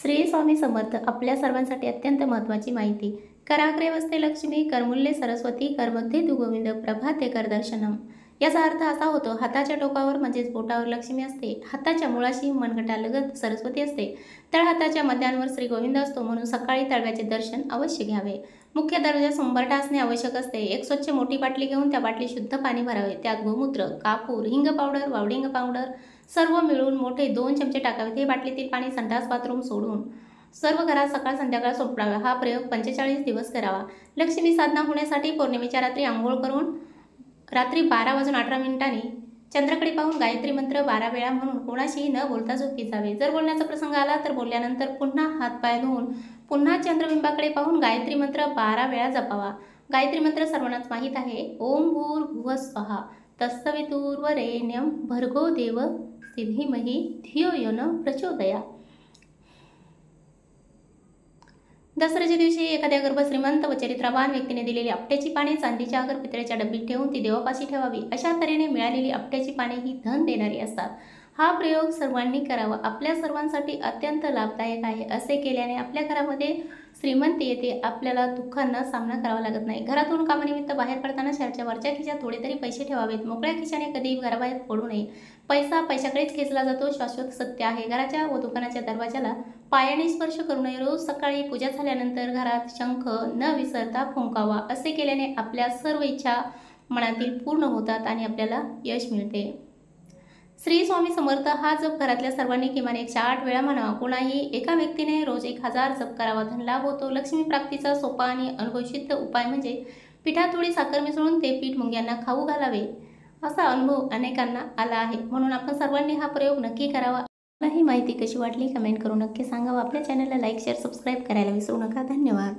श्री स्वामी समर्थ आपल्या सर्वांसाठी अत्यंत महत्त्वाची माहिती. कराग्रे वसते लक्ष्मी, करमूल्ये सरस्वती, करमध्ये तू गोविंद, प्रभाते कर दर्शनम. याचा अर्थ असा होतो, हाताच्या टोकावर म्हणजेच बोटावर लक्ष्मी असते, हाताच्या मुळाशी मनगटालगत सरस्वती असते, तळहाताच्या मध्यांवर श्री गोविंद असतो. म्हणून सकाळी तळव्याचे दर्शन अवश्य घ्यावे. मुख्य दरवाजास उंबरठा असणे आवश्यक असते. एक स्वच्छ मोठी बाटली घेऊन त्या बाटलीत शुद्ध पाणी भरावे. त्यात गोमूत्र, कापूर, हिंग पावडर, वावडिंग पावडर सर्व मिळून मोठे 2 चमचे टाकावेत. हे बाटलीतील पाणी संडास बाथरूम सोडून सर्व घरात सकाळ संध्याकाळ सोडावे. हा प्रयोग 45 दिवस करावा. लक्ष्मी साधना होण्यासाठी पौर्णिमेच्या रात्री आंघोळ करून रात्री 12:18 चंद्राकडे पाहून गायत्री मंत्र 12 वेळा म्हणून कोणाशीही न बोलता झोपी जावे. जर बोलण्याचा प्रसंग आला तर बोलल्यानंतर पुन्हा हातपाय धुवून पुन्हा चंद्रबिंबाकडे पाहून गायत्री मंत्र 12 वेळा जपावा. गायत्री मंत्र सर्वांनाच माहीत आहे. ओम भूर्भुवः स्वहा तत्सवितुर्वरेण्यं भर्गो देव धीमहि धियो यो न प्रचोदयात्. दसऱ्याच्या दिवशी एखाद्या गर्भ श्रीमंत व चरित्रवान व्यक्तीने दिलेली आपट्याची पाने चांदीच्या अगर पितळेच्या डब्बीत ठेवून ती देवापाशी ठेवावी. अशा तऱ्हेने मिळालेली आपट्याची पाने ही धन देणारी असतात. हा प्रयोग सर्वांनी करावा. आपल्या सर्वांसाठी अत्यंत लाभदायक आहे. असे केल्याने आपल्या घरामध्ये श्रीमंती येते. आपल्याला दुःखांना सामना करावा लागत नाही. घरातून कामानिमित्त बाहेर पडताना शहराच्या वरच्या खिशात थोडे तरी पैसे ठेवावेत. मोकळ्या खिशाने कधीही घराबाहेर पडू नये. पैसा पैशाकडेच खेचला जातो, शाश्वत सत्य आहे. घराच्या व दुकानाच्या दरवाजाला पायाने स्पर्श करू नये. रोज सकाळी पूजा झाल्यानंतर घरात शंख न विसरता फुंकावा. असे केल्याने आपल्या सर्व इच्छा मनातील पूर्ण होतात आणि आपल्याला यश मिळते. श्री स्वामी समर्थ हा जप घरातल्या सर्वांनी किमान 108 वेळा म्हणावा. कोणाही एका व्यक्तीने रोज 1000 जप करावा. धन लाभ होतो. लक्ष्मी प्राप्तीचा सोपा आणि अनुभवसिद्ध उपाय म्हणजे पिठात थोडी साखर मिसळून ते पीठ मुंग्यांना खाऊ घालावे. असा अनुभव अनेकांना आला आहे. म्हणून आपण सर्वांनी हा प्रयोग नक्की करावा. मला ही माहिती कशी वाटली कमेंट करून नक्की सांगावा. आपल्या चॅनलला लाईक शेअर सबस्क्राईब करायला विसरू नका. धन्यवाद.